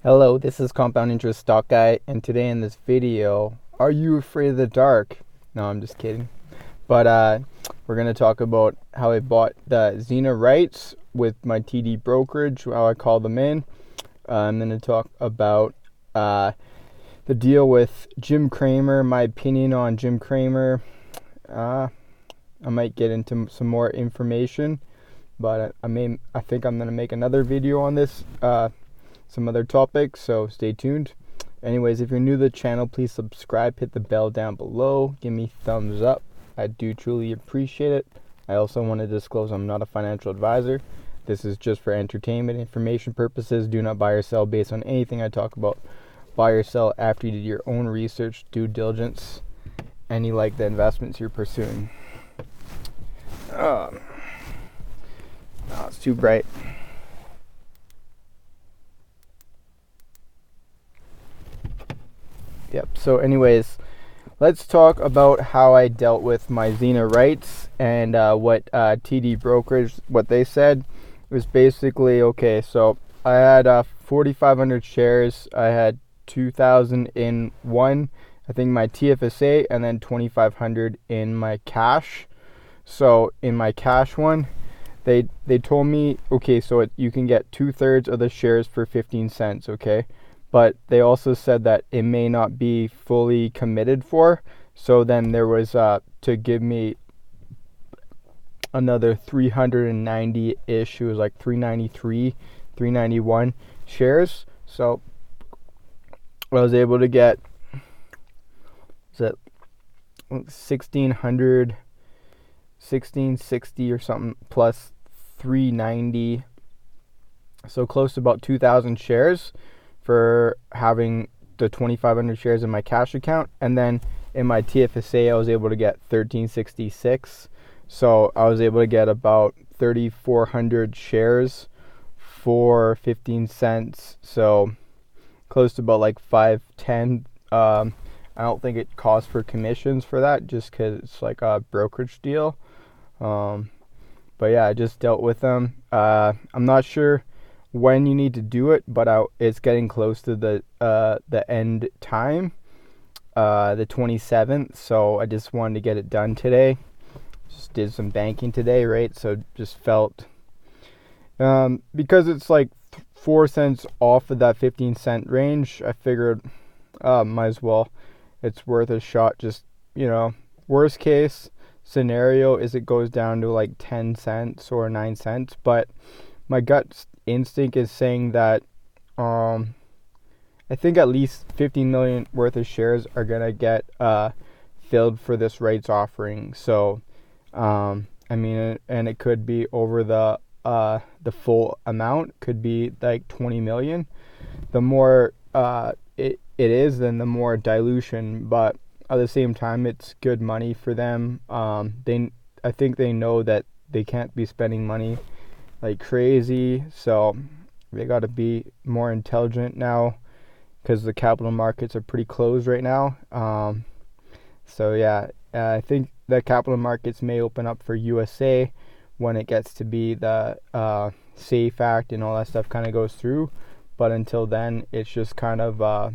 Hello, this is Compound Interest Stock Guy, and today in this video, are you afraid of the dark? No, I'm just kidding. But we're going to talk about how I bought the Zena.Rts with my TD brokerage, how I call them in. I'm going to talk about the deal with Jim Cramer, my opinion on Jim Cramer. I might get into some more information, but I think I'm going to make another video on this. Some other topics, so stay tuned. Anyways, if you're new to the channel, please subscribe, hit the bell down below, give me thumbs up. I do truly appreciate it. I also want to disclose I'm not a financial advisor. This is just for entertainment, information purposes. Do not buy or sell based on anything I talk about. Buy or sell after you did your own research, due diligence, and you like the investments you're pursuing. It's too bright. Yep. So anyways, let's talk about how I dealt with my Zena.Rts and what TD brokerage, what they said was basically, okay, so I had 4,500 shares. I had 2,000 in one, I think my TFSA, and then 2,500 in my cash. So in my cash one, they told me, okay, so you can get 2/3 of the shares for 15 cents, okay? But they also said that it may not be fully committed for. So then there was to give me another 390-ish. It was like 393, 391 shares. So I was able to get, is it 1,600, 1,660 or something plus 390. So close to about 2,000 shares for having the 2,500 shares in my cash account. And then in my TFSA, I was able to get 1,366. So I was able to get about 3,400 shares for 15 cents. So close to about like 510. I don't think it costs for commissions for that, just because it's like a brokerage deal. But yeah, I just dealt with them. I'm not sure when you need to do it, but it's getting close to the end time, the 27th. So I just wanted to get it done today. Just did some banking today, right? So just felt because it's like 4 cents off of that 15-cent range, I figured might as well. It's worth a shot. Just, worst case scenario is it goes down to like 10 cents or 9 cents, but my gut instinct is saying that I think at least 15 million worth of shares are gonna get filled for this rights offering. So and it could be over the full amount, could be like 20 million. The more it is, then the more dilution, but at the same time it's good money for them. I think they know that they can't be spending money like crazy, so they got to be more intelligent now because the capital markets are pretty closed right now. So yeah, I think the capital markets may open up for USA when it gets to be the SAFE Act and all that stuff kind of goes through, but until then it's just kind of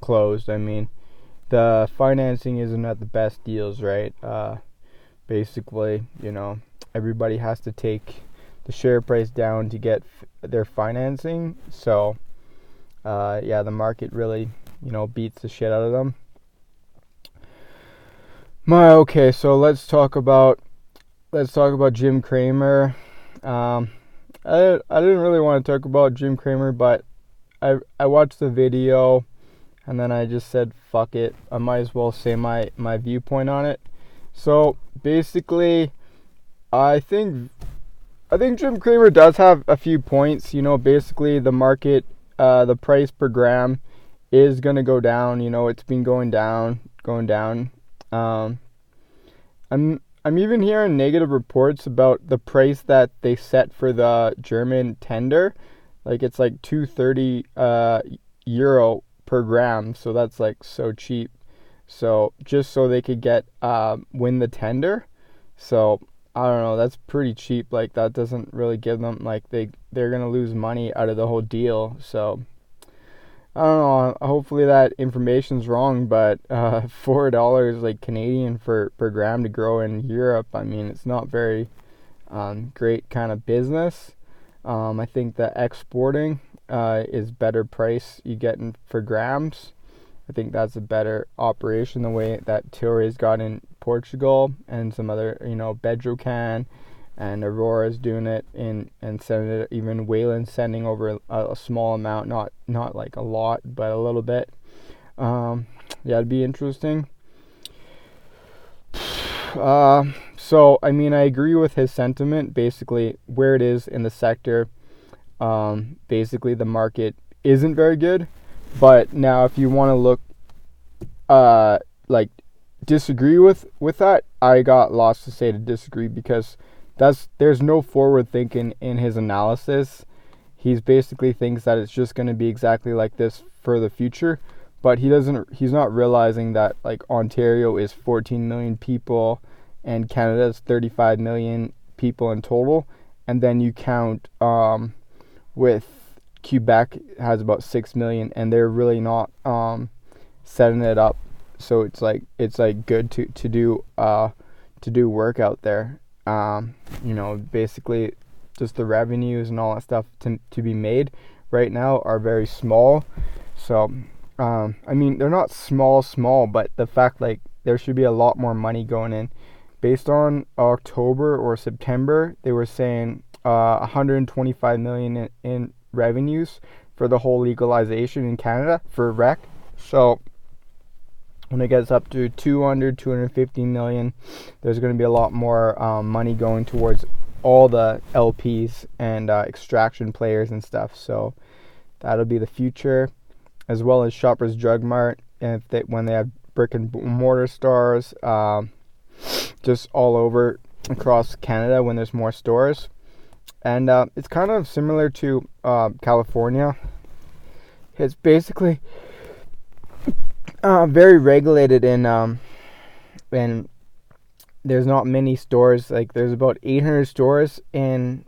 closed. I mean, the financing isn't at the best deals, right? Basically, everybody has to take the share price down to get their financing. So yeah, the market really beats the shit out of them. Okay, so let's talk about Jim Cramer. I didn't really want to talk about Jim Cramer, but I watched the video and then I just said fuck it, I might as well say my viewpoint on it. So basically, I think Jim Cramer does have a few points. Basically the market, the price per gram is going to go down. It's been going down. I'm even hearing negative reports about the price that they set for the German tender. Like it's like 230 euro per gram. So that's like so cheap. So just so they could get win the tender. So I don't know, that's pretty cheap. Like that doesn't really give them, like they're gonna lose money out of the whole deal. So I don't know. Hopefully that information's wrong, but $4 like Canadian for per gram to grow in Europe. I mean, it's not very great kind of business. I think that exporting is better price you get for grams. I think that's a better operation the way that Tilray's got in Portugal and some other, Bedrocan and Aurora's doing it and sending it. Even Wayland's sending over a small amount, not like a lot, but a little bit. Yeah, it'd be interesting. So I mean, I agree with his sentiment. Basically, where it is in the sector, basically the market isn't very good. But now, if you want to look, like disagree with that, I got lots to say to disagree, because there's no forward thinking in his analysis. He's basically thinks that it's just going to be exactly like this for the future, but he's not realizing that like Ontario is 14 million people and Canada is 35 million people in total, and then you count with Quebec has about 6 million, and they're really not setting it up so it's like good to do work out there. Basically just the revenues and all that stuff to be made right now are very small. So I mean, they're not small, but the fact like there should be a lot more money going in. Based on October or September, they were saying 125 million in revenues for the whole legalization in Canada for rec. So when it gets up to 250 million, there's going to be a lot more money going towards all the LPs and extraction players and stuff. So that'll be the future, as well as Shoppers Drug Mart, and when they have brick and mortar stores, just all over across Canada when there's more stores. And it's kind of similar to California. It's basically very regulated and there's not many stores. Like there's about 800 stores in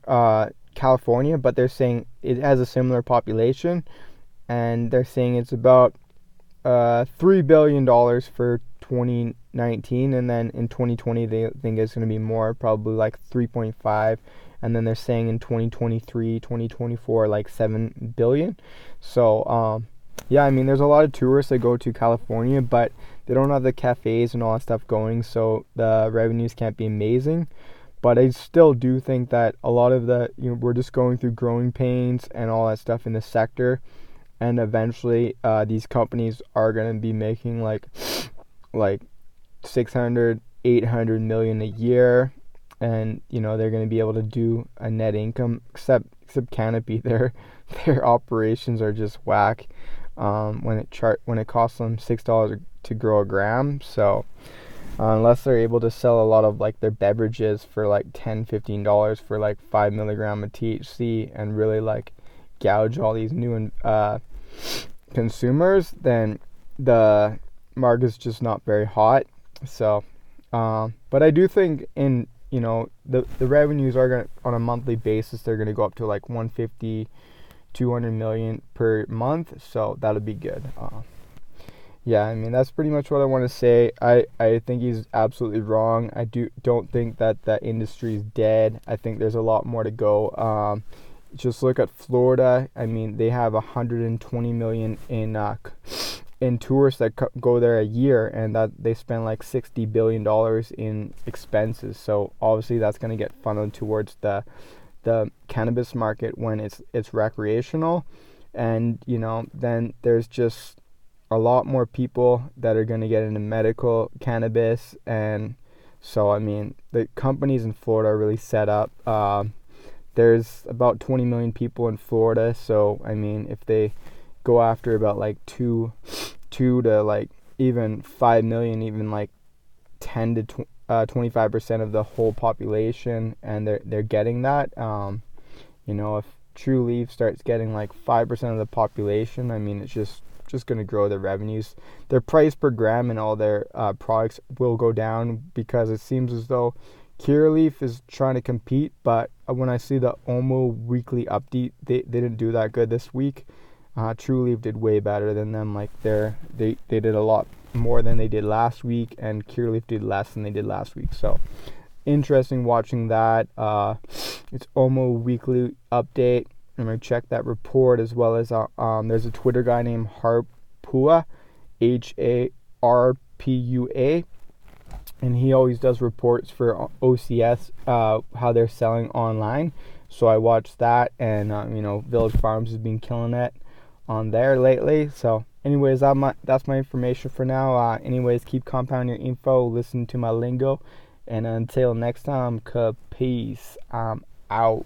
California, but they're saying it has a similar population, and they're saying it's about $3 billion for 2019, and then in 2020 they think it's going to be more, probably like 3.5, and then they're saying in 2023 2024 like 7 billion. So yeah, I mean, there's a lot of tourists that go to California, but they don't have the cafes and all that stuff going, so the revenues can't be amazing. But I still do think that a lot of we're just going through growing pains and all that stuff in the sector, and eventually these companies are going to be making like 600 800 million a year, and they're going to be able to do a net income, except Canopy. Their operations are just whack. When it costs them $6 to grow a gram. So unless they're able to sell a lot of like their beverages for like $10-15 for like 5 milligram of THC, and really like gouge all these new consumers, then the market's just not very hot. So but I do think in the revenues are going to, on a monthly basis, they're going to go up to like 150 200 million per month, so that'll be good. Yeah, I mean, that's pretty much what I want to say. I think he's absolutely wrong. I don't think that the industry is dead. I think there's a lot more to go. Just look at Florida. I mean, they have 120 million in tourists that go there a year, and that they spend like $60 billion in expenses. So obviously that's going to get funneled towards the cannabis market when it's recreational. And then there's just a lot more people that are going to get into medical cannabis. And so I mean, the companies in Florida are really set up. There's about 20 million people in Florida, so I mean, if they go after about like 2 to like even 5 million, even like 10 to 25% of the whole population, and they're getting that. If True Leaf starts getting like 5% of the population, I mean, it's just going to grow their revenues. Their price per gram and all their products will go down, because it seems as though Curaleaf is trying to compete. But when I see the OMO weekly update, they didn't do that good this week. True Leaf did way better than them. Like they did a lot more than they did last week, and Curaleaf did less than they did last week. So interesting watching that. It's almost weekly update. I'm gonna check that report, as well as there's a Twitter guy named Harpua, Harpua, and he always does reports for OCS, how they're selling online. So I watched that, and Village Farms has been killing it on there lately. So anyways, that's my information for now. Anyways, keep compounding your info, listen to my lingo, and until next time, peace. I'm out.